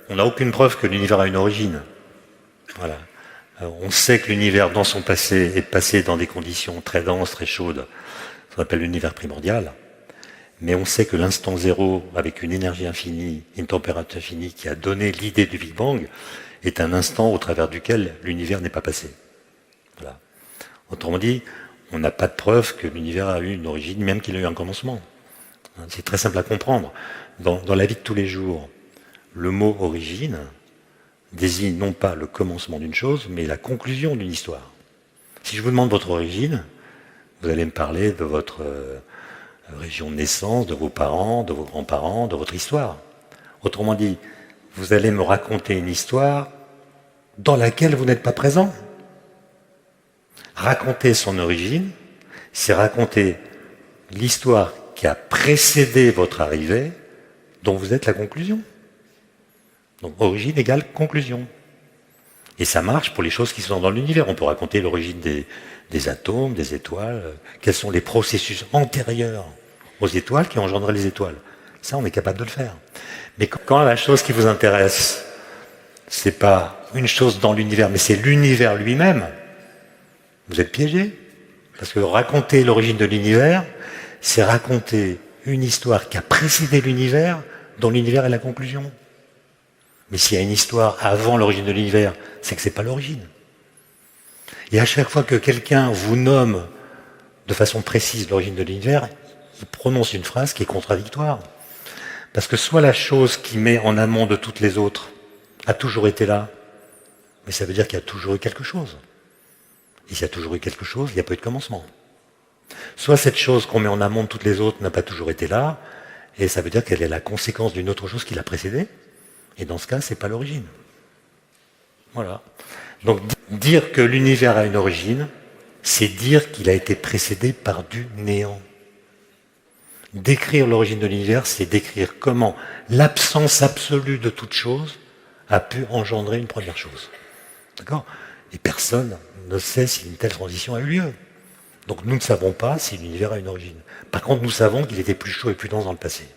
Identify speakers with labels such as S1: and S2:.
S1: on n'a aucune preuve que l'univers a une origine. Voilà. On sait que l'univers, dans son passé, est passé dans des conditions très denses, très chaudes, ce qu'on appelle l'univers primordial. Mais on sait que l'instant zéro, avec une énergie infinie, une température infinie, qui a donné l'idée du Big Bang, est un instant au travers duquel l'univers n'est pas passé. Voilà. Autrement dit, on n'a pas de preuve que l'univers a eu une origine, même qu'il a eu un commencement. C'est très simple à comprendre. Dans la vie de tous les jours, le mot origine désigne non pas le commencement d'une chose, mais la conclusion d'une histoire. Si je vous demande votre origine, vous allez me parler de votre région de naissance, de vos parents, de vos grands-parents, de votre histoire. Autrement dit, vous allez me raconter une histoire dans laquelle vous n'êtes pas présent. Raconter son origine, c'est raconter l'histoire qui a précédé votre arrivée, dont vous êtes la conclusion. Donc origine égale conclusion. Et ça marche pour les choses qui sont dans l'univers. On peut raconter l'origine des atomes, des étoiles, quels sont les processus antérieurs aux étoiles qui engendrent les étoiles. Ça, on est capable de le faire. Mais quand la chose qui vous intéresse, c'est pas une chose dans l'univers, mais c'est l'univers lui-même, vous êtes piégé. Parce que raconter l'origine de l'univers, c'est raconter une histoire qui a précédé l'univers, dont l'univers est la conclusion. Mais s'il y a une histoire avant l'origine de l'univers, c'est que c'est pas l'origine. Et à chaque fois que quelqu'un vous nomme de façon précise l'origine de l'univers, il prononce une phrase qui est contradictoire. Parce que soit la chose qui met en amont de toutes les autres a toujours été là, mais ça veut dire qu'il y a toujours eu quelque chose. Et s'il y a toujours eu quelque chose, il n'y a pas eu de commencement. Soit cette chose qu'on met en amont de toutes les autres n'a pas toujours été là, et ça veut dire qu'elle est la conséquence d'une autre chose qui l'a précédée, et dans ce cas, c'est pas l'origine. Voilà. Donc dire que l'univers a une origine, c'est dire qu'il a été précédé par du néant. Décrire l'origine de l'univers, c'est décrire comment l'absence absolue de toute chose a pu engendrer une première chose. D'accord ? Et personne ne sait si une telle transition a eu lieu. Donc nous ne savons pas si l'univers a une origine. Par contre, nous savons qu'il était plus chaud et plus dense dans le passé.